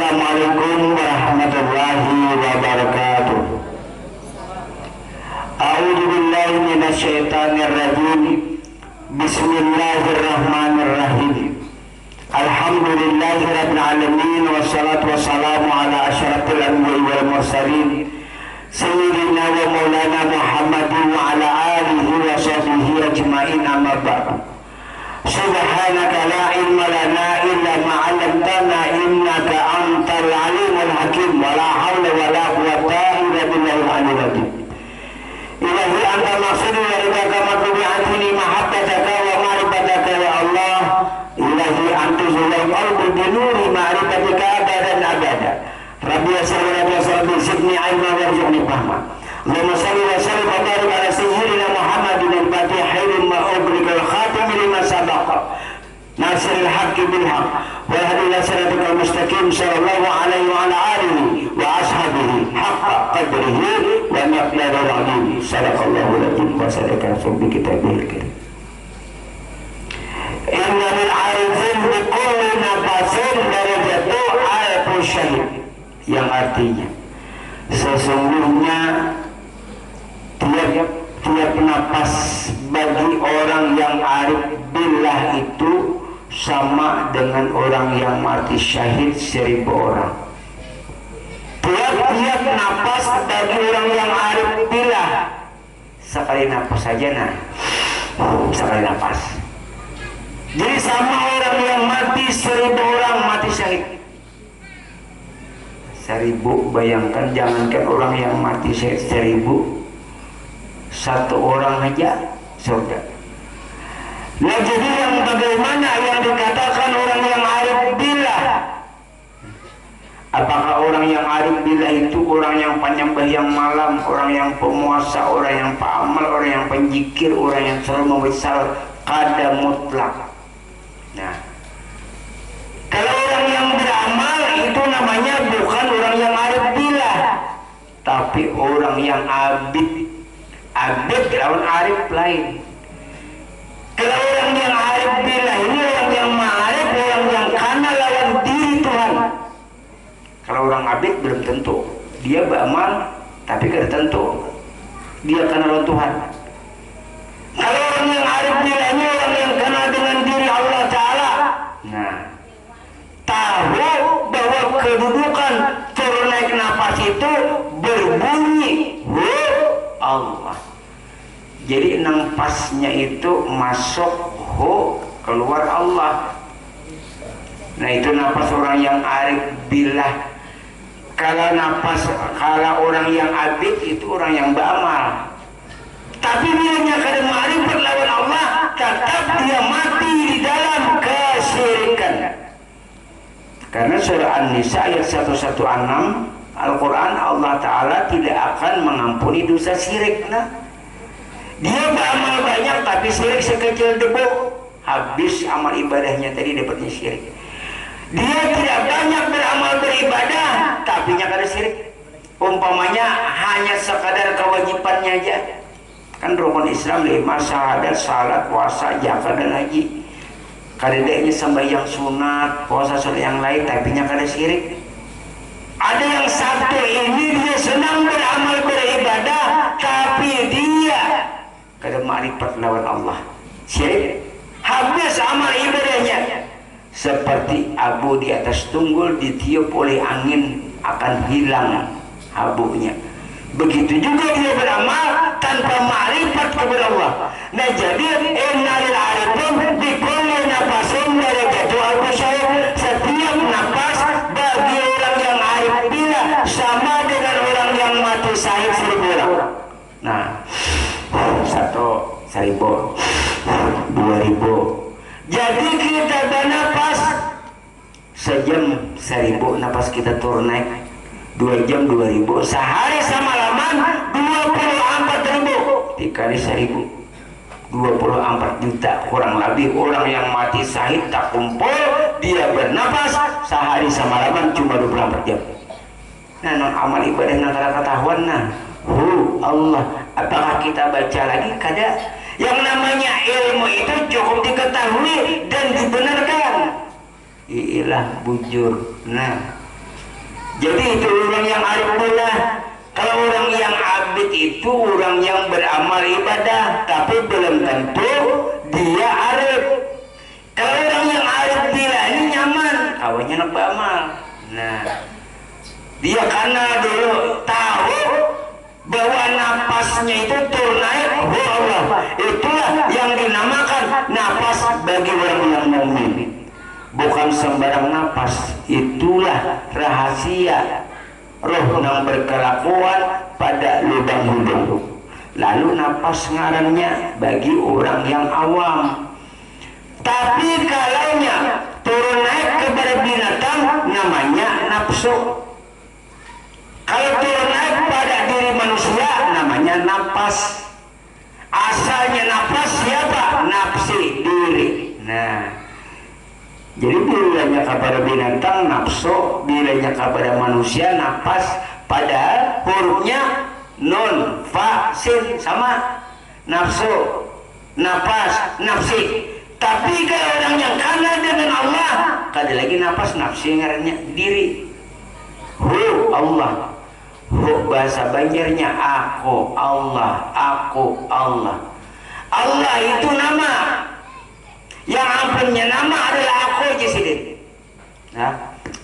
Assalamualaikum warahmatullahi wabarakatuh. A'udzu billahi minasyaitonir rajim. Bismillahirrahmanirrahim. Alhamdulillahirabbil alamin wassalatu wassalamu ala asyrafil anbiya'i wal mursalin sayyidina wa maulana Muhammadin wa ala alihi wa sahbihi ajmain, amma ba'du. Subhanaka la ilma lana illa ma 'allamtana innaka antal alimul hakim wa la haula wa la quwwata illa billahil aliyyil azim. Ilahi anta maksudi wa ridaka matbu'atini mahabbataka wa ma'rifataka ya Allah. Ilahi anta zulal qalbi binuri ma'rifatika abadan abada. Rabbi yassir wa yassir zidni ilma warzuqni fahma. Allahumma shalli wa sallim wa barik ala sayyidina Muhammadin al-fatihil ma ughliqal khatim lima sabaqa nasiril haqqi bil haqq wa hadi ila siratal mustaqim sallallahu alaihi wa ala alihi wa ashabihi haqqa qadrihi wa miqdaril azim. Sadaqallahu al-azim wa sadaqa fi kitabihil karim. Inna lil arifin bi kulli nafasin darajatu alfu syahid, yang artinya sesungguhnya tiap napas bagi orang yang arif billah itu sama dengan orang yang mati syahid 1000 orang. Tiap napas bagi orang yang arif billah, sekali napas saja sekali napas. Jadi sama orang yang mati 1000 orang mati syahid. 1000, bayangkan, jangankan orang yang mati syahid 1000, satu orang aja surga. Nah, jadi yang bagaimana yang dikatakan orang yang arif billah? Apakah orang yang arif billah itu orang yang penyembah yang malam, orang yang pemuasa, orang yang paamal, orang yang penjikir, orang yang selalu mewisal qada mutlak? Nah, kalau orang yang beramal itu namanya bukan orang yang arif billah, tapi orang yang abid. Abid lawan arif lain. Kalau orang yang arif billah ini orang yang ma'arif, orang yang kana lawan diri Tuhan. Kalau orang abid belum tentu dia beramal, tapi tidak tentu dia kana lawan Tuhan. Kalau orang yang arif billah ini orang yang kana dengan diri Allah Ta'ala. Nah, tahu bahwa kedudukan turun naik nafas itu berbunyi Allah. Jadi nafasnya itu masuk keluar Allah. Nah, itu nafas orang yang arif billah. Kalau orang yang abid itu orang yang beramal. Tapi dia kada ma'rifat lawan Allah, tetap dia mati di dalam kesyirikan. Karena surah An-Nisa ayat 116 Al-Quran, Allah Ta'ala tidak akan mengampuni dosa syirik. Nah, dia beramal banyak tapi syirik sekecil debu, habis amal ibadahnya tadi dapatnya syirik. Dia tidak banyak beramal beribadah tapi nyakar syirik. Umpamanya hanya sekadar kewajibannya aja. Kan rukun Islam 5, syahadat, salat, puasa, zakat dan haji. Kadang-kadang sembahyang sunat, puasa sunat yang lain tapi nyakar syirik. Ada yang satu ini dia senang beramal beribadah tapi dia kada ma'rifat lawan Allah, syirik, habis amal ibadahnya. Seperti abu di atas tunggul ditiup oleh angin akan hilang abunya. Begitu juga dia beramal tanpa ma'rifat kepada Allah. Nah, jadi innalil arifin bi kulli nafasin darajatu alfu syahid. Setiap napas bagi orang yang arif billah sama dengan orang yang mati syahid 1000 orang. Nah, 1.000, 2.000. Jadi kita bernapas sejam 1000 napas kita turun naik, 2 jam 2.000, sehari semalaman 24.000 dikali 1000, 24 juta kurang lebih orang yang mati syahid tak kumpul dia bernapas sehari semalaman cuma 24 jam. Nah, non amal ibadah nang ketahuan nah. Allah, apakah kita baca lagi? Kada. Yang namanya ilmu itu cukup diketahui dan dibenarkan. Ilah bujur. Nah, Jadi itu orang yang arif pula. Kalau orang yang abid itu orang yang beramal ibadah, tapi belum tentu dia arif. Kalau orang yang arif bila ini nyaman, kawannya nak beramal. Nah, dia karena dulu tahu bahwa napasnya itu turun naik, oh Allah, itulah yang dinamakan napas bagi orang yang mukmin. Bukan sembarang napas, itulah rahasia roh yang berkelakuan pada lubang hidung. Lalu napas ngarannya bagi orang yang awam. Tapi kalaunya turun naik kepada binatang namanya nafsu. Kalau turun naik pada diri manusia namanya napas. Asalnya napas siapa? Nafsi diri. Nah, jadi bilanya kepada binatang nafsu, bilanya kepada manusia napas, padahal hurufnya nun, fa, sin sama. Nafsu, napas, nafsi. Tapi kalau orang yang kenal dengan Allah, kada lagi napas, nafsi ngarannya diri. Hu Allah. Hu bahasa Banjarnya aku Allah, aku Allah. Allah itu nama. Yang ampunnya nama adalah aku aja sih. Nah,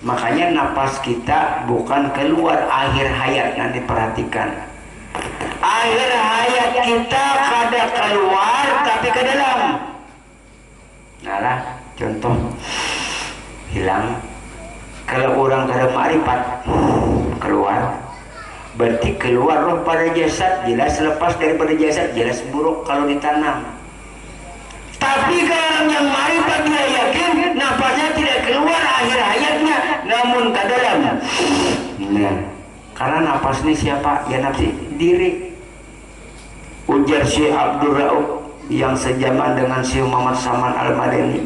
makanya napas kita bukan keluar akhir hayat, nanti perhatikan. Akhir hayat kita kada keluar tapi ke dalam. Nah lah, contoh hilang. Kalau orang kada ma'rifat keluar, berarti keluar roh pada jasad, jelas lepas daripada jasad, jelas buruk kalau ditanam. Tapi kalau orang yang ma'rifat dia yakin napasnya tidak keluar akhir hayatnya, namun ke dalam. Nah, karena napas ini siapa? Ya nafsi diri. Ujar Syekh Abdul Rauf yang sejaman dengan Syekh Muhammad Saman Al-Madani,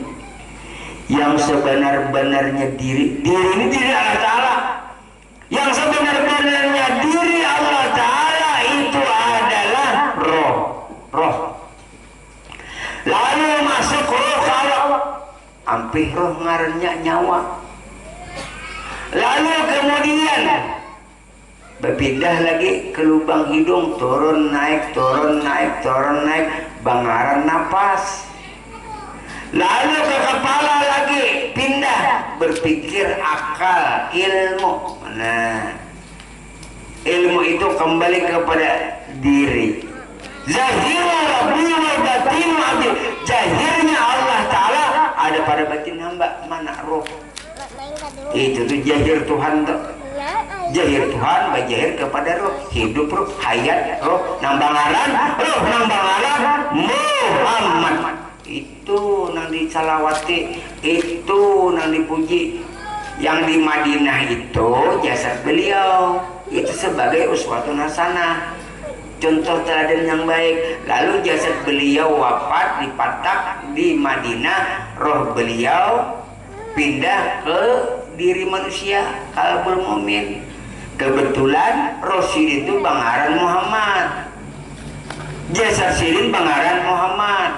yang sebenar-benarnya diri ini diri Allah Ta'ala. Yang sebenar-benarnya diri Allah Ta'ala itu adalah roh. Lalu masuk roh kalau ampih roh ngarannya nyawa. Lalu kemudian berpindah lagi ke lubang hidung, turun naik, bangaran napas. Lalu ke kepala lagi, pindah berpikir, akal, ilmu. Nah, ilmu itu kembali kepada diri. Zahirnya Allah Ta'ala ada pada batin hamba, mana roh. Itu tuh jahir Tuhan tuh. Jahir Tuhan bajahir kepada roh, hidup roh, hayat roh, nambangaran Muhammad. Itu nang disalawati, itu nang dipuji. Yang di Madinah itu jasad beliau itu sebagai uswatun hasanah, contoh teladan yang baik. Lalu jasad beliau wafat dipatak di Madinah, roh beliau pindah ke diri manusia qalbul mu'min. Kebetulan roh sirin itu bangaran Muhammad, jasad sirin bangaran Muhammad,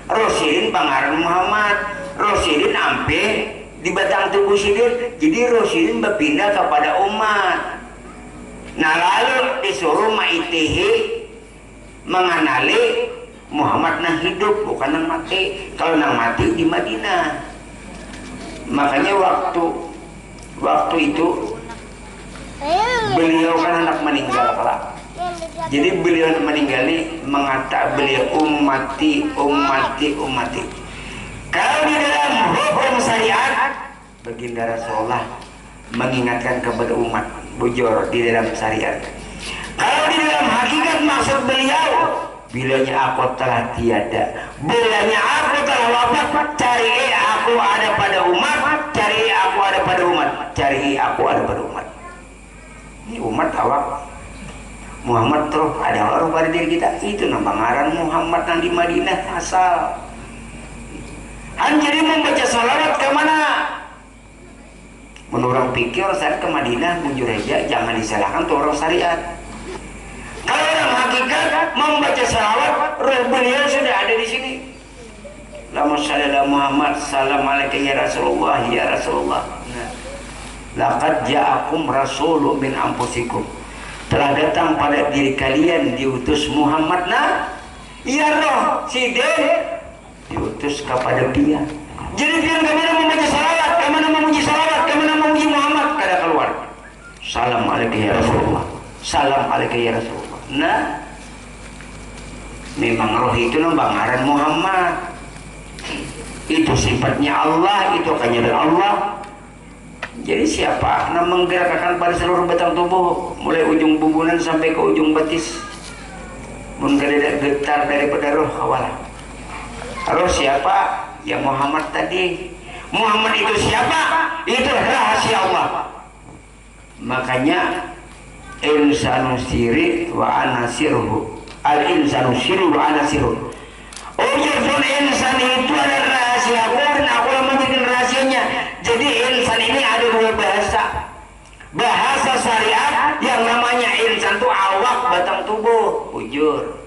roh sirin bangaran Muhammad. Roh sirin ampe di batang tubuh sirin, jadi roh sirin berpindah kepada umat. Nah lalu disuruh maitihi mengenali Muhammad nang hidup, bukan nang mati. Kalau nang mati di Madinah. Makanya waktu itu beliau kan anak meninggal kelak. Jadi beliau meninggal ini mengata beliau ummati. Kalau di dalam hukum syariat, baginda Rasulullah mengingatkan kepada umat, bujur di dalam syariat. Kalau di dalam hakikat maksud beliau, bilanya aku telah tiada, bilanya aku telah wafat, cari aku ada pada umat, cari aku ada pada umat, cari aku ada pada umat. Ini umat awak Muhammad terus ada orang pada diri kita, itu nambangaran Muhammad yang di Madinah asal. Jadi membaca salawat ke mana? Menurut pikir saya ke Madinah bujur aja, jangan disalahkan tuh orang syariat. Kalau orang hakikat membaca salawat, roh beliau sudah ada di sini. Allahumma shalli ala Muhammad, salam alaika ya Rasulullah, ya Rasulullah. Nah, laqad ja'akum rasulun min anfusikum, telah datang pada diri kalian diutus Muhammad. Nah, iya roh si Den diutus kepada dia. Jadi dia kemana membaca salawat, kemana memuji salawat, kemana memuji Muhammad, kada keluar. Salam alaika ya Rasulullah, salam alaika ya Rasulullah. Nah, memang roh itu nambangaran Muhammad. Itu sifatnya Allah, itu kenyataan Allah. Jadi siapa yang menggerakkan pada seluruh batang tubuh, mulai ujung bubunan sampai ke ujung betis, menggeledak getar daripada roh kawalah. Roh siapa? Ya Muhammad tadi. Muhammad itu siapa? Itu rahasia Allah. Makanya insanu siri wa ana sirhu, al insanu siri wa ana sirhu. Ujurul insan itu adalah rahasia aku dan aku yang membuat rahasianya. Jadi insan ini ada dua bahasa. Bahasa syariat yang namanya insan itu awak batang tubuh, ujur.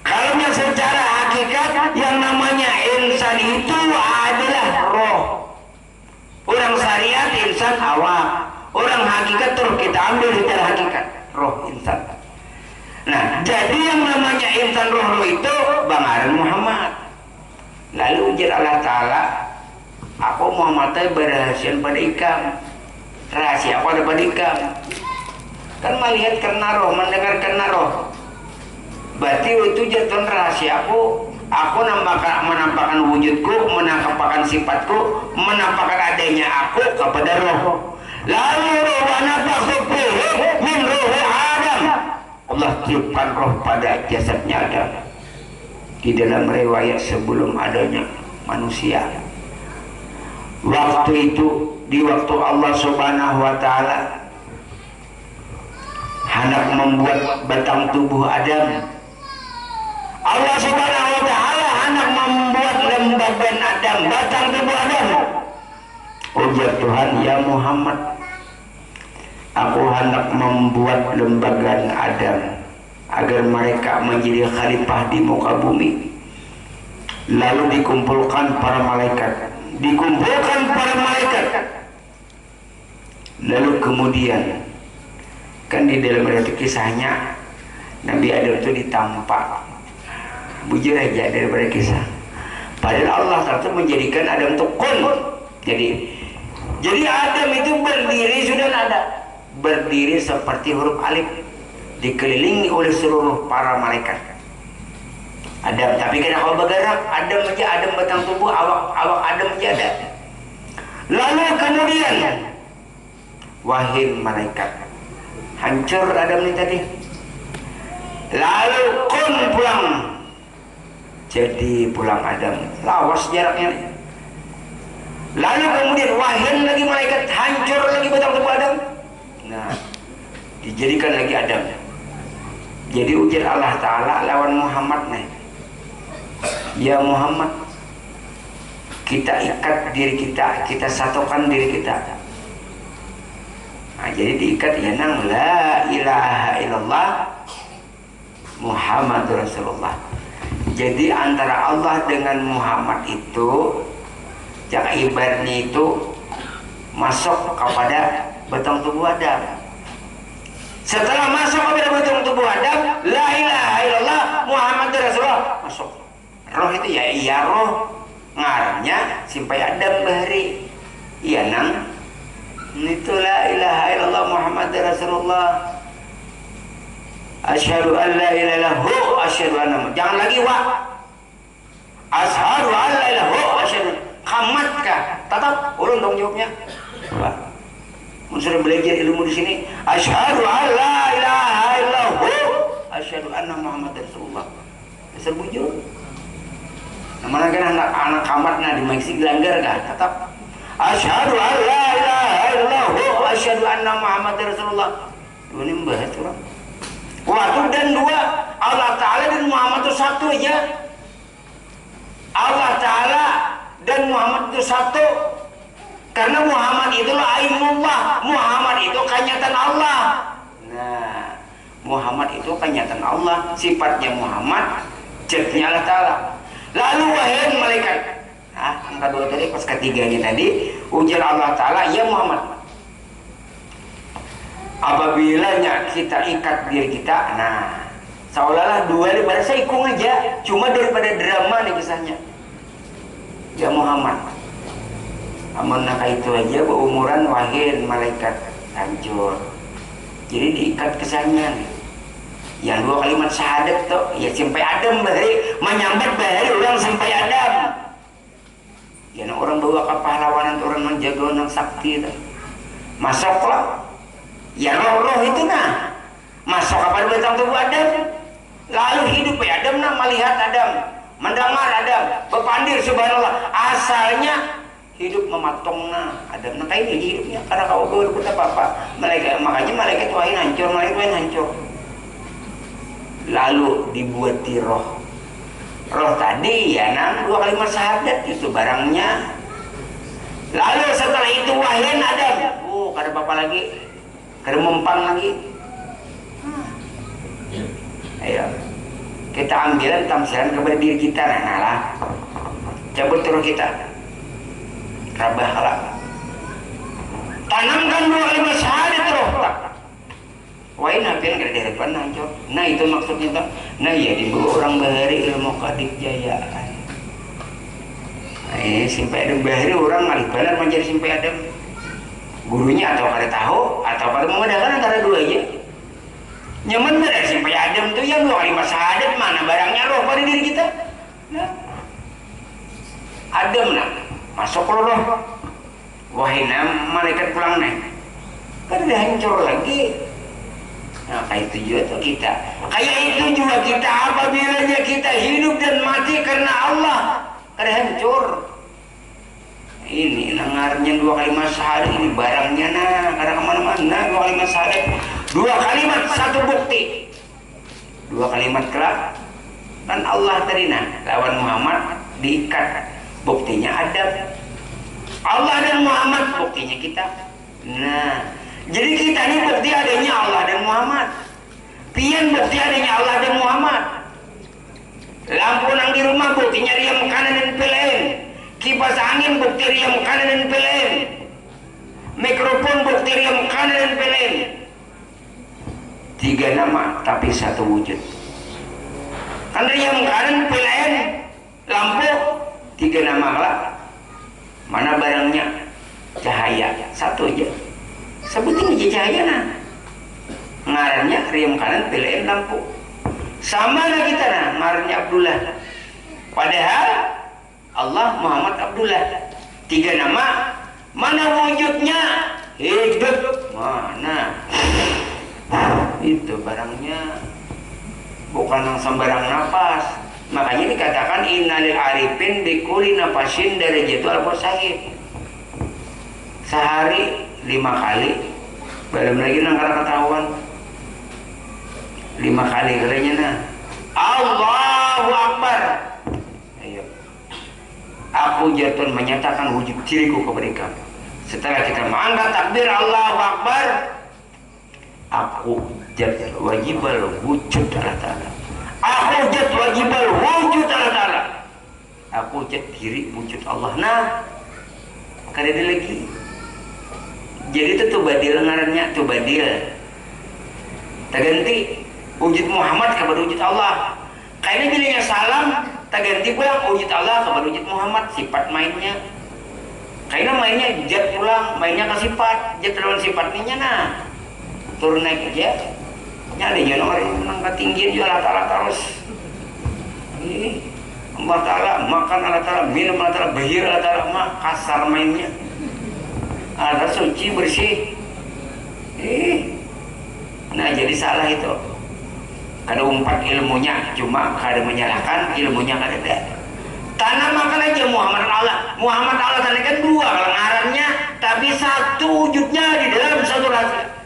Kalau yang secara hakikat yang namanya insan itu adalah roh. Orang syariat insan awak, orang hakikat terus kita ambil secara hakikat roh insan. Nah, jadi yang namanya insan roh itu bangaran Muhammad. Lalu ujar Allah Ta'ala, aku Muhammad berhasil pada ikam. Rahasia aku ada pada ikam. Kan melihat karena roh, mendengar karena roh. Berarti itu jatuh rahasia aku. Aku menampakkan wujudku, menampakkan sifatku, menampakkan adanya aku kepada roh. Lalu roh wanafakhu fihi min ruhi Adam. Allah tiupkan roh pada jasadnya Adam. Di dalam riwayat sebelum adanya manusia. Waktu itu, di waktu Allah Subhanahu wa Ta'ala hendak membuat batang tubuh Adam, Allah Subhanahu wa Ta'ala hendak membuat lembagan Adam, batang tubuh Adam. Ujar Tuhan, ya Muhammad, aku hendak membuat lembaga Adam agar mereka menjadi khalifah di muka bumi. Lalu dikumpulkan para malaikat, lalu kemudian kan di dalam kisahnya Nabi Adam itu ditampak, bujur aja daripada kisah. Padahal Allah Ta'ala menjadikan Adam itu kun. Jadi Adam itu berdiri sudah ada, berdiri seperti huruf alif, dikelilingi oleh seluruh para malaikat. Adam, tapi kena kalau bergerak, Adam aja, Adam batang tubuh, awak Adam aja ada. Lalu kemudian wahai malaikat, hancur Adam ini tadi. Lalu kun pulang, jadi pulang Adam, lawas jaraknya. Lalu kemudian wahai lagi malaikat, hancur lagi batang tubuh Adam. Nah, dijadikan lagi Adam. Jadi ujar Allah Ta'ala lawan Muhammad nih, ya Muhammad, kita ikat diri kita, kita satukan diri kita. Nah, jadi diikat ya nang la ilaha illallah Muhammad Rasulullah. Jadi antara Allah dengan Muhammad itu, yang ibaratnya itu masuk kepada batang tubuh Adam. Setelah masuk kepada batang tubuh Adam, la ilaha illallah Muhammad Rasulullah masuk. Roh itu ya iya roh, ngaranya simpai Adam bahari. Iya nang, itu la ilaha illallah Muhammad Rasulullah. Asyhadu an la ilaha illallah, asyhadu anna. Jangan lagi wa. Asyhadu an la ilaha illallah, asyhadu. Kamat kah? Tetap ulun dong jawabnya. Wah. Sudah belajar ilmu di sini. Asyhadu an la ilaha illallah, asyhadu anna Muhammad Rasulullah. Dasar bujur. Mana kan anak kamat nah di Meksik gelanggar kah? Tetap asyhadu an la ilaha illallah, asyhadu anna Muhammad Rasulullah. Ini membahas orang. Waktu dan dua, Allah Ta'ala dan Muhammad itu satu aja. Allah Ta'ala dan Muhammad itu satu. Karena Muhammad itulah ainullah, Muhammad itu kenyataan Allah. Nah, Muhammad itu kenyataan Allah, sifatnya Muhammad, zatnya Allah Ta'ala. Lalu wahai malaikat, angka dua tadi, pas ketiganya tadi, ujar Allah Ta'ala, ya Muhammad, Apabila kita ikat diri kita, nah seolah-olah dua daripada saya ikung aja, cuma daripada drama nih kisahnya. Ya Muhammad, amun nak itu aja berumuran wahid malaikat hancur. Jadi diikat kesannya nih. Yang dua kalimat syahadat tuh, ya sampai Adam bahari, menyambat bahari orang sampai Adam. Ya orang bawa ke pahlawanan, orang menjaga orang sakti tuh. Masuklah. Ya roh itu nah. Masuk kepada batang tubuh Adam. Lalu hidup ya Adam nah melihat Adam, mendengar Adam, berpandir subhanallah. Asalnya hidup mematongna Adam nah kayak ini hidupnya karena kau berbuat apa-apa. Makanya malaikat wahid hancur, malaikat wahid hancur. Lalu dibuat di roh. Roh tadi ya dua kalimat syahadat itu barangnya. Lalu setelah itu wahid Adam. Kada apa-apa lagi. Kada mempang lagi. Ayo. Kita ambilan tamsilan kepada diri kita nah lah. Cabut roh kita. Rabahlah. Tanamkan dua kalimat syahadat roh. Wah ini hampir kada diharapkan hancur. Nah itu maksudnya tak. Nah ya dibawa orang bahari ilmu kadik jayaan. Nah ini simpai Adam bahari orang ngalih benar menjadi simpai Adam. Gurunya atau kada tahu atau kada memudahkan antara dua aja. Nyaman benar simpai Adam tuh yang dua kalimat syahadat mana barangnya roh pada diri kita. Nah. Adam nah masuk roh. Wahina malaikat pulang nih. Kada hancur lagi. Nah kayak itu juga tuh kita. Kayak itu juga kita apabila kita hidup dan mati karena Allah. Kada hancur. Ini nangarnya dua kalimat syahadat ini barangnya nah kada kemana-mana dua kalimat syahadat. Dua kalimat satu bukti. Dua kalimat kelak. Kan Allah tadi nah lawan Muhammad diikat. Buktinya Adam. Allah dan Muhammad buktinya kita. Nah, jadi kita ini bukti adanya Allah dan Muhammad. Pian bukti adanya Allah dan Muhammad. Lampu nang di rumah buktinya riam kanan dan pelen. Kipas angin bukti riam kanan dan pelen. Mikrofon bukti riam kanan dan pelen. Tiga nama tapi satu wujud. Kan riam kanan pelen, lampu tiga nama lah. Mana barangnya? Cahaya satu aja. Sebutin aja cahaya nah. Ngarannya riam kanan pelen lampu. Sama lah kita nah, ngarannya Abdullah. Padahal Allah Muhammad Abdullah. Tiga nama, mana wujudnya? Hidup. Mana? Itu barangnya bukan yang sembarang napas. Makanya dikatakan innalil arifin bikuli nafasin darajatu al-mursahid. Sehari 5 kali. Belum lagi nang ketahuan. 5 kali keranya nah. Allahu Akbar. Ayo. Aku jatuh menyatakan wujud diriku kepada kamu. Setelah kita mengangkat takbir Allahu Akbar, aku jatuh wajibal wujud Allah Ta'ala. Aku jat wajibal wujud Allah Ta'ala. Aku jat diri wujud Allah. Nah, kada ada lagi. Jadi itu tuh badil ngarannya, tuh badil. Terganti wujud Muhammad kepada wujud Allah. Kayaknya bilangnya salam, terganti pulang wujud Allah kepada wujud Muhammad. Sifat mainnya. Kayaknya mainnya jat pulang, mainnya ke sifat. Jat lawan sifatnya nah. Turun naik aja. Nyali jono orang menang ketinggian juga Allah Ta'ala terus. Allah Ta'ala makan Allah Ta'ala, minum Allah Ta'ala, bahir Allah Ta'ala, mah kasar mainnya. Allah suci bersih. Nah jadi salah itu. Kada umpat ilmunya, cuma kada menyalahkan ilmunya kada ada. Tanah makan aja Muhammad Allah. Muhammad Allah tanah kan dua ngarannya, tapi satu wujudnya di dalam satu rasa.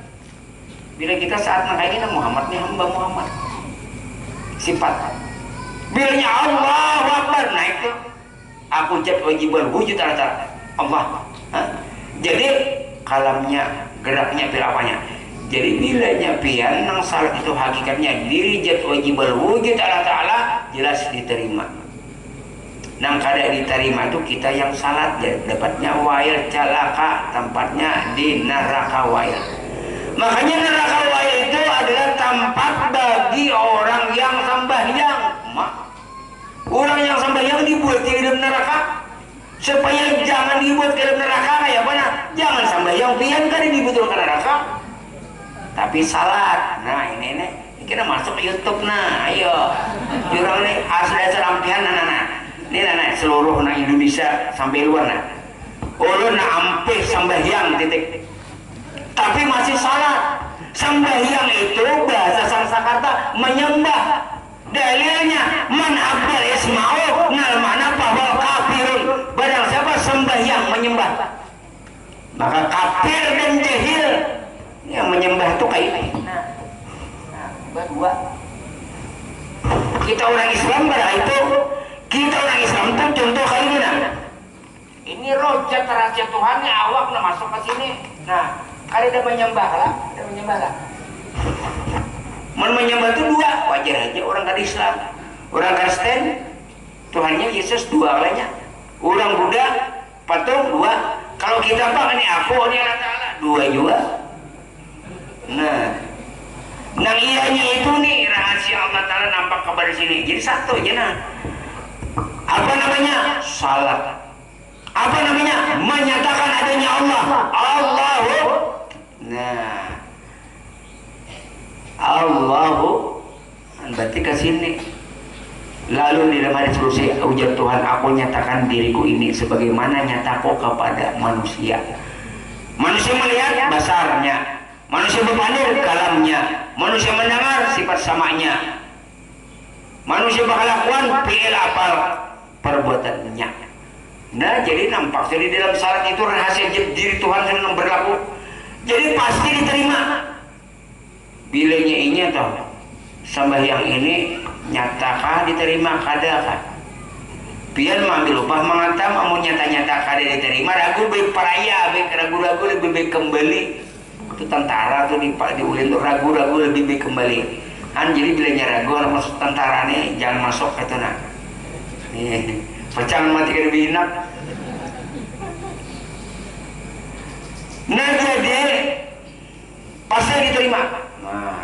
Bila kita saat makanya Muhammad nih hamba Muhammad sifat. Bilanya Allahu Akbar, nah itu aku jat wajibal wujud Allah. Jadi kalamnya geraknya pilapanya. Jadi bilanya pian nang salat itu hakikatnya diri jat wajibal wujud Allah Ta'ala jelas diterima. Nang kada diterima itu kita yang salat dapatnya wail calaka, tempatnya di neraka wail. Makanya neraka itu adalah tempat bagi orang yang sembahyang. Orang yang sembahyang dibuat di dalam neraka supaya jangan dibuat ke dalam neraka. Kayak mana? Jangan sembahyang pian kan dibutuhkan neraka. Tapi salat. Nah ini kita masuk ke YouTube. Nah ayo jurang nih asli serampian ini seluruh Indonesia sampai luar ulun ampe sembahyang titik, tapi masih salat. Sembahyang itu bahasa Sanskerta menyembah. Dalilnya man abdal isma'u nal mana bahwa kafirun, barang siapa sembahyang menyembah maka kafir dan jahil. Yang menyembah itu kayak ini. Berdua kita orang Islam pada itu, kita orang Islam itu contoh kali ini. Ini rojat rahasia Tuhannya awak masuk ke sini. Nah, kali udah menyembah lah, menyembah itu dua, wajar aja orang kan Islam, orang Kristen, Tuhannya Yesus dua lainnya, orang Buddha, patung dua. Kalau kita apa ini aku, ini Allah Ta'ala, dua juga. Nah ianya itu nih rahasia Allah Ta'ala nampak kepada sini. Jadi satu aja apa namanya? Salat. Apa namanya? Menyatakan adanya Allah. Allahu. Nah Allahu berarti ke sini. Lalu di dalam hadis kursi ujar Tuhan, aku nyatakan diriku ini sebagaimana nyataku kepada manusia. Manusia melihat basarnya, manusia berpandir kalamnya, manusia mendengar sifat samanya, manusia berkelakuan fi'il apal perbuatannya. Nah jadi nampak jadi dalam salat itu rahasia diri Tuhan yang berlaku. Jadi pasti diterima. Bilanya ini atau sembahyang ini nyatakah diterima kadakah? Biar mengambil upah mengantam mau nyata-nyata kada diterima, ragu baik peraya, baik ragu-ragu lebih baik kembali. Itu tentara tuh diulin tuh ragu-ragu lebih baik kembali. Kan jadi bilanya ragu orang masuk tentara nih jangan masuk ke itu nih. Pecangan mati kada binak. Nah jadi pasti diterima. Nah,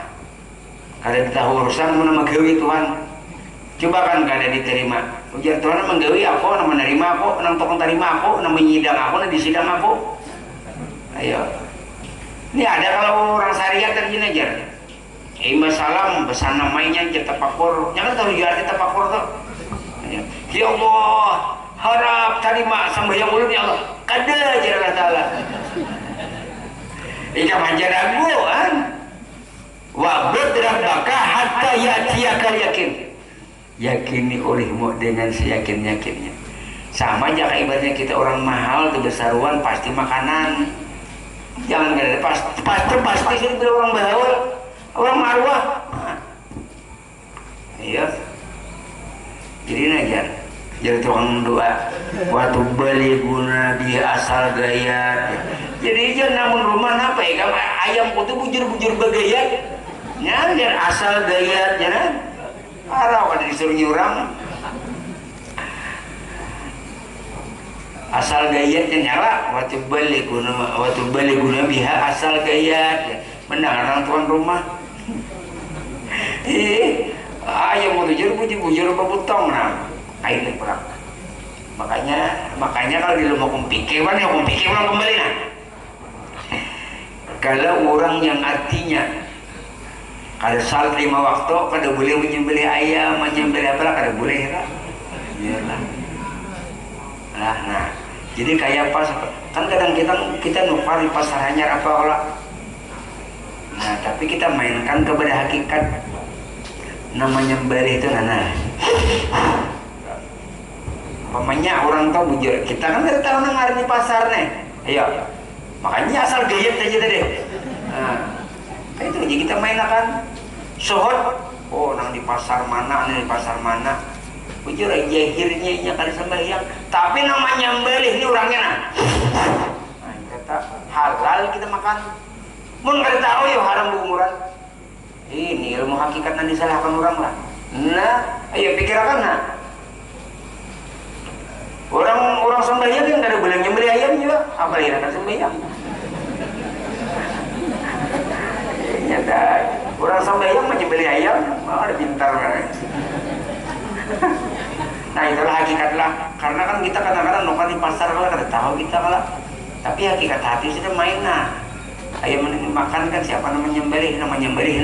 kada tahu urusan mana magawi Tuhan. Coba kan kada diterima. Ujar Tuhan menggawi aku, nama menerima aku, nang tokong terima aku, nama menyidang aku, nang disidang aku. Ayo. Ini ada kalau orang syariat kan gini aja. Salam besan namanya aja tapakur. Jangan tahu juga arti tapakur tuh. Ya Allah, harap terima sembahyang ulun ya Allah. Kada aja Allah Ta'ala. Ika manja ragu kan. Wa'bud rabbaka hatta ya'tiyakal yakin. Yakini olehmu dengan seyakin-yakinnya. Sama aja kayak ibaratnya kita orang mahal kebesaruan pasti makanan. Jangan ada pasti sih bila orang bahawal, orang marwah. Nah. Iya. Jadi najar. Jadi tukang doa. Waktu beli guna dia asal gaya. Jadi jangan namun rumah apa ya? Kamu ayam itu bujur-bujur bagaya. Jangan asal gaya jangan. Arah kada disuruh nyurang. Asal gaya nyala waktu beli guna biha asal gaya menang orang tuan rumah. Ayam mau bujur bebutong nah air perang. Makanya kalau di rumah kumpikewan ya kumpikewan kembali nah. Kalau orang yang artinya kada salat 5 waktu kada boleh menyembelih ayam menyembelih apa kada boleh lah. Iyalah. Nah. Jadi kayak apa? Kan kadang kita nukar di pasar hanyar apa olah. Nah, tapi kita mainkan kepada hakikat namanya bari itu nana. Pamanya orang tahu bujur. Kita kan tidak tahu nang hari di pasar nih. Ayo. Makanya asal gayet aja tadi. Nah, kayak itu aja kita mainkan. Sohot. Oh, nang di pasar mana? Nang di pasar mana? Bujur jahirnya kada sembahyang, tapi namanya beli ini orangnya nah kata halal kita makan mun kada tahu ya haram umuran ini ilmu hakikat nanti disalahkan orang lah. Nah ayo pikirkan nah orang sembahyang yang kada boleh nyembelih ayam juga apalagi kada sembahyang. Orang sambayang menyembelih ayam, ada pintar kan. Nah itulah hakikatlah. Karena kan kita kadang-kadang nukan di pasar kalau kada tahu kita kalau. Tapi hakikat hati sudah main nah. Ayam makan kan siapa namanya menyembelih, menyembelih.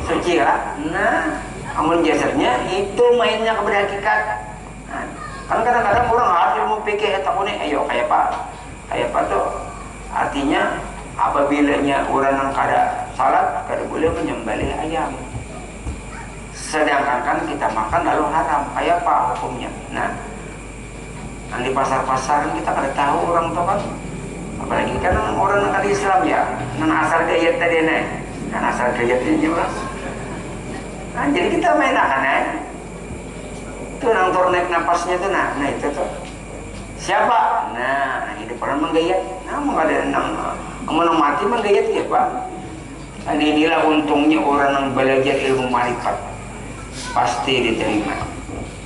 Suci lah. Nah, amun jasarnya itu mainnya kepada hakikat. Nah, kan kadang-kadang orang harus mau pikir takutnya, ayo kayak apa tuh artinya apabila orang yang kada salat kada boleh menyembelih ayam. Sedangkan kan kita makan lalu haram, kayak apa hukumnya? Nah, di pasar-pasar kita kada tahu orang tuh kan, apalagi kan orang yang kada Islam ya, nan asal gayat tadi nih, nan asal gayat ini mas. Nah, jadi kita main akan tuh nang naik napasnya tuh, nah itu tuh siapa? Nah, hidup orang menggayat, nah mau ada nang mati menggayat ya pak. Dan inilah untungnya orang yang belajar ilmu marifat. Pasti diterima.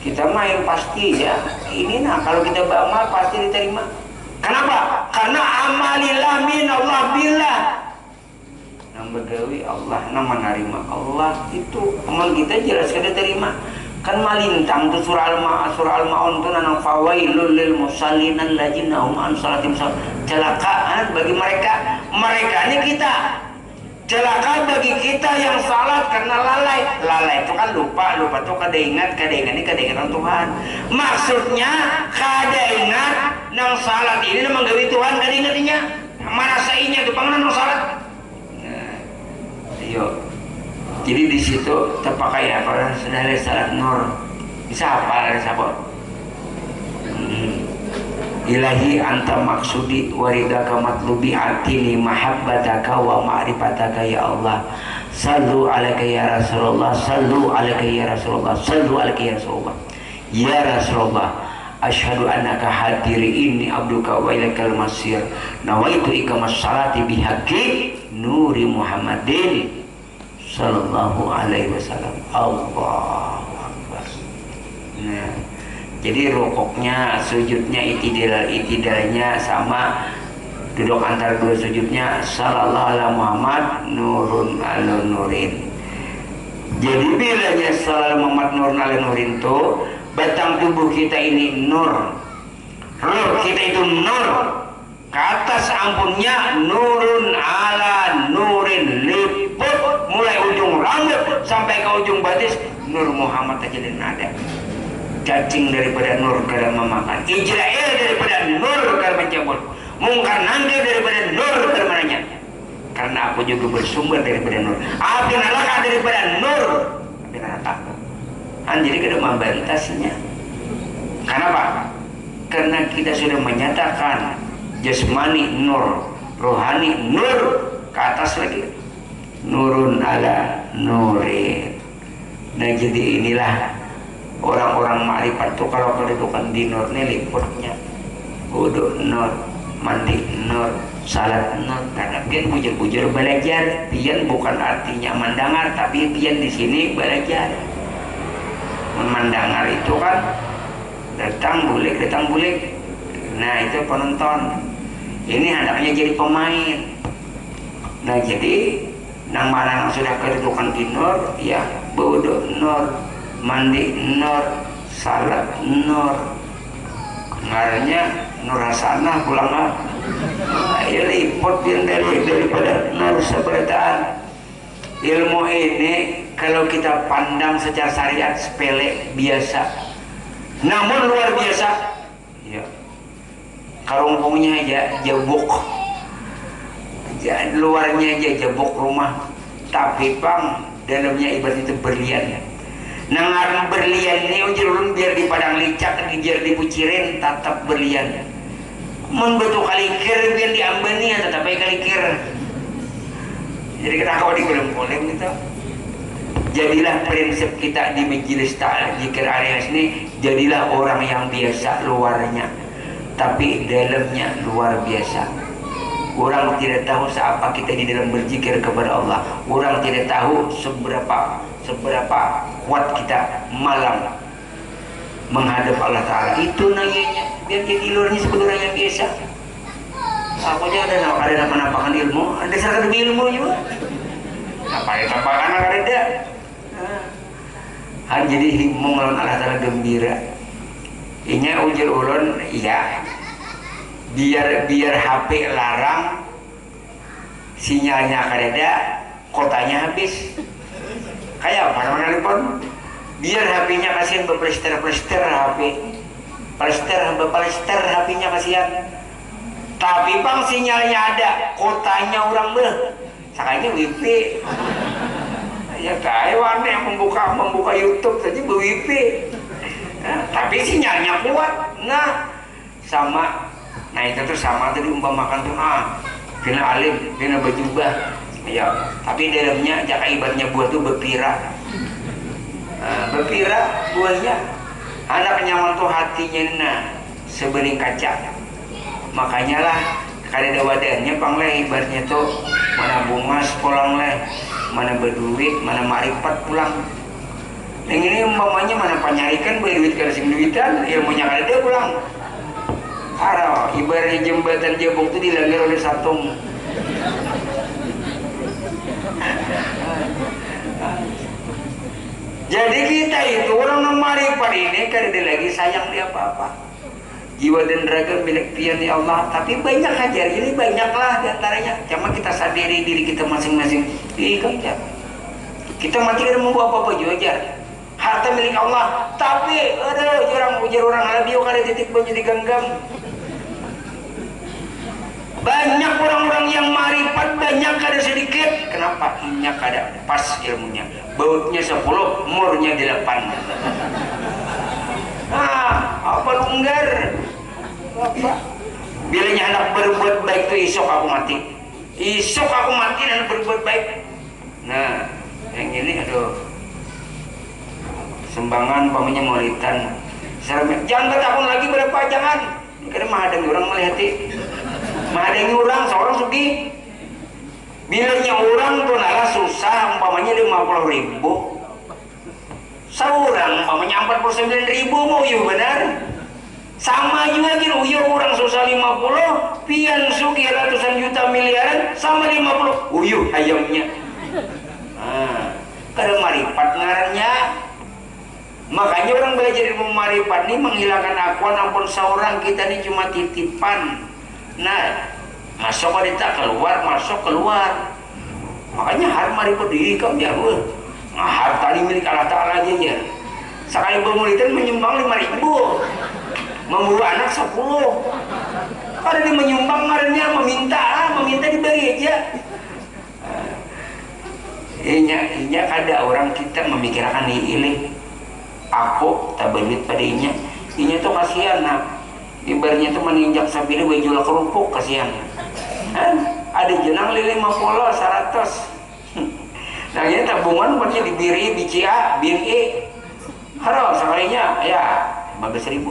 Kita main pasti ya. Ini nah kalau kita beramal pasti diterima. Kenapa? Karena amalillah min Allah billah. Nang begawi Allah, nang menerima Allah itu amal kita jelas kada terima. Kan malintang tu surah Al-Maun tu nang fawailul lil musallin alladzina hum an salatim celakaan bagi mereka ini kita. Celaka bagi kita yang salat karena lalai itu kan lupa tuh kada ingat Tuhan. Maksudnya kada ingat nang salat ini nang menggawi Tuhan kada ingatnya marasainya tu pangan nang salat. Nah, yuk. Jadi di situ terpakai apa sudah ada salat nur. Bisa apa ada siapa? Ilahi anta maksudi waridaka matlubi atini mahabbataka wa ma'rifataka ya Allah. Sallu alaika ya Rasulullah, sallu alaika ya Rasulullah, sallu alaika ya Rasulullah. Ya Rasulullah, asyhadu annaka hadiri inni abduka wa ilaikal masir. Nawaitu ikamas salati bihaqqi nuri Muhammadin sallallahu alaihi wasallam. Allahu akbar. Nah, jadi rukuknya, sujudnya, itidalnya sama, duduk antara dua sujudnya sallallahu ala Muhammad nurun ala nurin. Jadi bilanya sallallahu Muhammad nurun ala nurin itu batang tubuh kita ini nur, ruh kita itu nur, ke atas ampunnya nurun ala nurin, liput mulai ujung rambut sampai ke ujung batis nur Muhammad aja dan ada. Cacing daripada nur kada memakan, Ijrail daripada nur kada mencabut, mungkar nangkir daripada nur kada menanya. Karena aku juga bersumber daripada nur, api neraka daripada nur, api neraka. Jadi kada membantasinya. Kenapa? Karena kita sudah menyatakan jasmani nur, rohani nur, ke atas lagi nurun ala nurin. Nah jadi inilah orang-orang makrifat tuh kalau kedudukan di nur nih liputnya wudhu nur, mandi nur, salat nur. Karena pian bujur-bujur belajar, pian bukan artinya mendengar, tapi pian di sini belajar. Mendengar itu kan datang bulik. Nah itu penonton. Ini hendaknya jadi pemain. Nah jadi nang mana yang sudah kedudukan di nur, ya wudhu nur, mandi nur, salat nur, ngaranya nur hasanah pulang ya liput yang daripada nur seberataan. Ilmu ini kalau kita pandang secara syariat sepele biasa, namun luar biasa ya. Karumpungnya aja jebuk, luarnya aja jebuk rumah, tapi bang dalamnya ibarat itu berlian. Nangar berlian ini ujurun biar di padang licak, biar di pucirin tetap berlian. Mun betul kalikir biar diambani ya tetap kalikir. Jadi kita kau di kolem gitu. Jadilah prinsip kita di majelis ta'lim zikir area ini, jadilah orang yang biasa luarnya, tapi dalamnya luar biasa. Orang tidak tahu seapa kita di dalam berzikir kepada Allah. Orang tidak tahu seberapa kuat kita malam menghadap Allah Ta'ala. Itu nanyanya biar jadi luarnya seperti orang yang biasa. Aku aja ada penampakan ilmu, ada serta demi ilmu juga. Apa yang tampakan ada? Jadi himung lawan Allah Ta'ala gembira. Inya ujar ulun, iya. Biar HP larang, sinyalnya kadada, kotanya habis. Kayak mana telepon? Biar HP-nya kasihan berplester HP. Plester HP-nya kasihan. Tapi bang sinyalnya ada, kotanya orang beh. Sakanya wifi. Ya kayak warna yang membuka YouTube saja wifi. Nah, tapi sinyalnya kuat. Nah, sama. Nah itu tuh sama tadi umpamakan tuh kena alim, kena bejubah. Ya, tapi dalamnya jaka ibaratnya buah tuh berpira. Berpira buahnya. Anak nyaman tuh hatinya sebening kaca. Makanya lah kada wadannya pangleh ibaratnya tuh mana bungas pulang leh, mana berduit, mana marifat pulang. Yang ini umpamanya mana panyarikan berduit kada sing duitan, ilmunya kada pulang. Aro ibaratnya jembatan jebok itu dilanggar oleh satung. Jadi kita itu orang marifat ini kada lagi sayang dia apa-apa. Jiwa dan raga milik pian ya Allah, tapi banyak ajar ini banyaklah diantaranya. Cuma kita sadari diri kita masing-masing. Kita mati kada membawa apa-apa juga ajar. Harta milik Allah, tapi ada ujar orang Arabio kada titik banyak digenggam. Banyak orang-orang yang marifat banyak kada sedikit. Kenapa? Inya kada pas ilmunya. Bautnya 10, umurnya 8. Apa lunggar? Apa? Bilanya anak berbuat baik itu isok aku mati. Isok aku mati dan berbuat baik. Nah, yang ini aduh. Sembangan pamanya maulitan. Jangan tahun lagi berapa jangan. Karena mahadang orang melihati. Mahadang orang seorang sugi. Bilanya orang tuh nala susah umpamanya 50.000. Seorang umpamanya 49.000 mau yuk benar. Sama juga kira uyur orang susah 50, pian suki ratusan juta miliaran sama 50. Uyuh ayamnya. Kada marifat ngarannya. Makanya orang belajar ilmu marifat ini menghilangkan akuan ampun seorang kita ini cuma titipan. Nah, masuk ada keluar, masuk keluar. Makanya harus marifat diri kamu ya bu. Harta ini milik Allah Ta'ala aja ya. Sekali bermulitan menyumbang 5.000. Membawa anak 10. Kalau dia menyumbang ngarannya meminta diberi aja. Inya ada orang kita memikirkan ini aku tak berduit pada inya tuh kasihan ibaratnya tuh meninjak sambil jual kerupuk kasihan. Ada jenang lili 50 100. Nah ini tabungan buatnya dibiri BCA BNI harus sekalinya ya 15.000.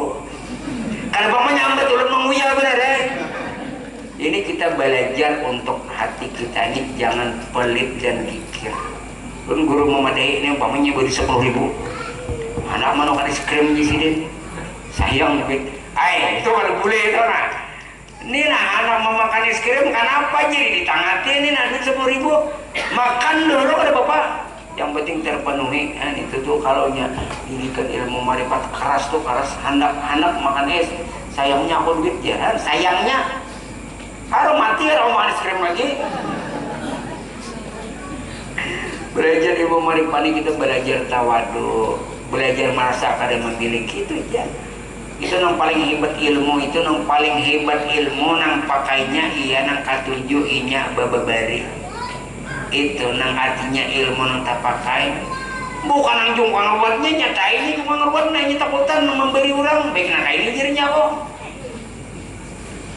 Kalau pamannya ambil turun menguya benar Ini kita belajar untuk hati kita ini jangan pelit dan kikir. Guru memadai ini pamannya beri 10.000. Anak mana kan es krim di sini. Sayang itu kalau boleh itu nah. Ini anak mau makan es krim kenapa jadi ditangati ini duit 10.000. Makan dulu ada bapak. Yang penting terpenuhi itu tuh kalau didikan ilmu marifat keras tuh keras hendak makan es sayangnya aku duit ya sayangnya harus mati harus makan es krim lagi. Belajar ilmu marifat ini kita belajar tawadu, belajar merasa kada memiliki itu ya. Itu yang paling hebat ilmu, itu yang paling hebat ilmu nang pakainya iya nang katuju inya bababari. Itu nang artinya ilmu nang tak pakai bukan nang jungkang ngeruatnya nyata ini jungkang ngeruat nanya takutan memberi orang baik nang ini jadinya kok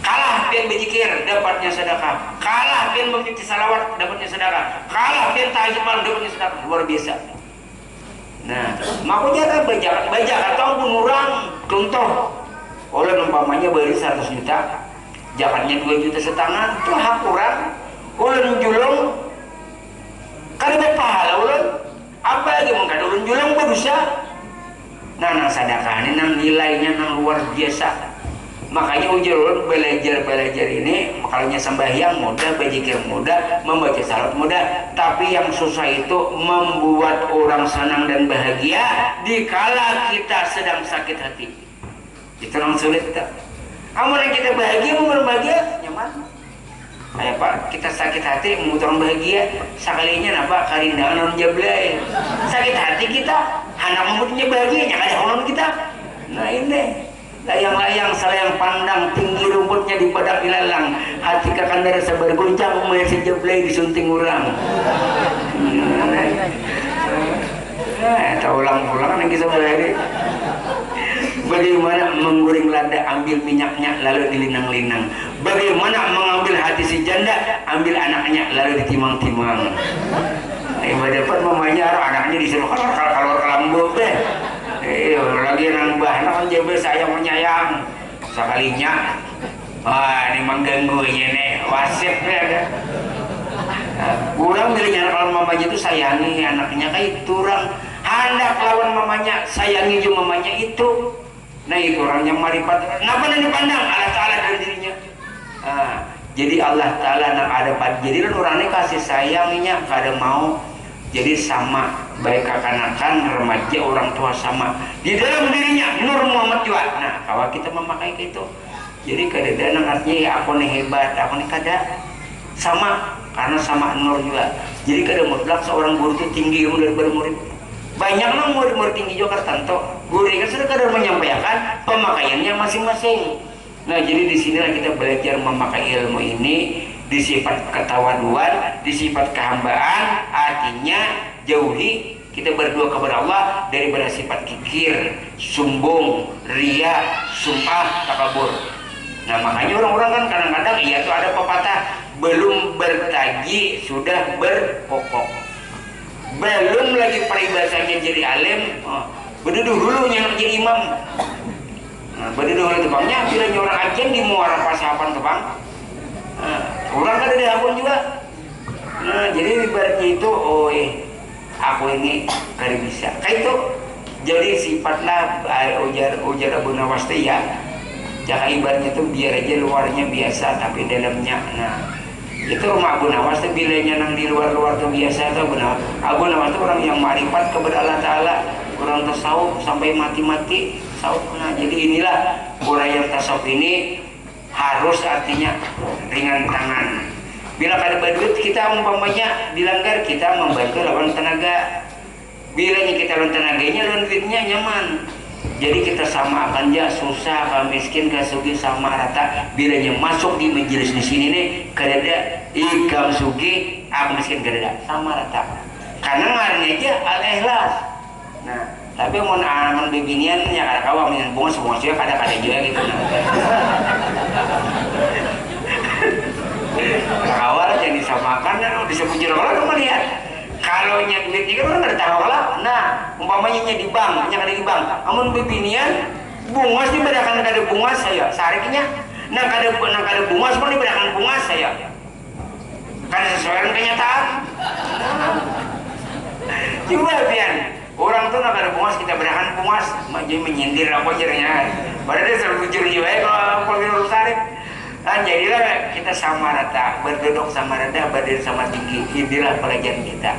kalah pian berzikir dapatnya sedekah, kalah pian membaca salawat dapatnya sedekah, kalah pian tahajud dapatnya sedekah, luar biasa. Nah makanya baca atau pun orang contoh oleh umpamanya beri 100 juta jakatnya 2,5 juta itu hak orang oleh julung kada berpahala ulun apa lagi mengkada ulun julang berdosa. Nah sedekah ini nang nilainya nang luar biasa Makanya ujur belajar ini makanya sembahyang mudah, berzikir mudah, membaca salat mudah, tapi yang susah itu membuat orang senang dan bahagia dikala kita sedang sakit hati. Itu yang sulit tak? Kamu yang kita bahagia, mau berbahagia nyaman. Kayak Pak, kita sakit hati mau orang bahagia, sekalinya napa karindangan orang jablay. Sakit hati kita, anak membuatnya bahagia, jangan ada orang kita. Nah ini layang-layang salayang pandang tinggi rumputnya di padang ilalang, hati kakandara sabar goncang umay sejablay disunting urang. Tak ulang-ulang lagi sebenarnya. Bagaimana mengguring lada, ambil minyaknya lalu dilinang-linang. Bagaimana mengambil hati si janda, ambil anaknya lalu ditimang-timang. Dapat mamanya anaknya disuruh keluar kelambuk deh. Lagi nambah kan jabe sayang menyayang sekalinya. Wah ini mengganggunya nih wasifnya kan. Kurang milihnya kalau mamanya itu sayangi anaknya kayak itu orang hendak lawan mamanya sayangi juga mamanya itu. Nah itu orangnya marifat. Kenapa yang dipandang Allah Ta'ala dari dirinya. Jadi Allah Ta'ala nak ada pada jadi orangnya kasih sayangnya kada mau. Jadi sama baik kekanakan remaja orang tua sama di dalam dirinya Nur Muhammad juga. Nah kalau kita memakai itu jadi kadang-kadang artinya ya aku nih hebat, aku nih kada sama karena sama Nur juga. Jadi kadang mutlak seorang guru itu tinggi ilmu dari murid. Banyak lah murid-murid tinggi juga tertentu. Guru kan sudah kadang menyampaikan pemakaiannya masing-masing. Nah jadi di sinilah kita belajar memakai ilmu ini. Di sifat ketawaduan, di sifat kehambaan, artinya jauhi kita berdoa kepada Allah daripada sifat kikir, sombong, ria, sumpah, takabur. Nah makanya orang-orang kan kadang-kadang iya tuh ada pepatah belum bertaji sudah berkokok, belum lagi peribahasanya jadi alim, berduduh dulu yang jadi imam. Nah, berduduh dulu tebangnya bila orang ajen di muara pasapan tebang. Orang kan ada ampun juga. Nah jadi ibaratnya itu aku ini kada bisa kayak itu. Jadi sifatlah ujar Abu Nawas ya jangan ibaratnya itu biar aja luarnya biasa tapi dalamnya. Nah itu rumah Abu Nawas itu bilanya nang di luar-luar tuh biasa tuh Abu Nawas itu orang yang marifat kepada Allah Ta'ala, orang tasawuf sampai mati-mati tasawuf. Nah jadi inilah orang yang tasawuf ini harus artinya ringan tangan. Bila kada berduit kita umpamanya dilanggar kita membantu lawan tenaga. Bilanya kita lawan tenaganya lawan duitnya nyaman. Jadi kita sama akan aja susah, kalau miskin, kalau sugi sama rata. Bilanya masuk di majelis di sini nih kada ada ikam sugi, aku miskin kada ada sama rata. Karena ngaranya aja al-ikhlas. Nah tapi mau aman bebinian ya kada kawa dengan bunga semua sih kada juga gitu. Kawal yang disamakan dan disebut orang kamu lihat kalau nya duitnya kan orang ada tahu lah. Nah umpamanya nya di bank, nya kada di bank, amun bebinian bunga sih bedakan kada bunga saya sariknya. Nah kada bunga semua dibedakan bunga saya. Kada sesuai dengan kenyataan. Coba pian orang tuh nak ada bungas kita berakan bungas maju menyindir apa jernya padahal dia selalu jujur juga kalau kita sarik. Nah jadilah kita sama rata, berduduk sama rata, berdiri sama tinggi. Inilah pelajaran kita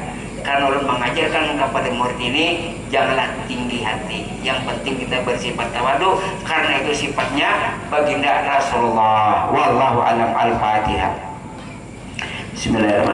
karena Allah mengajarkan kepada murid ini janganlah tinggi hati, yang penting kita bersifat tawadu karena itu sifatnya baginda Rasulullah. Wallahu alam. Al-Fatihah. Bismillahirrahmanirrahim.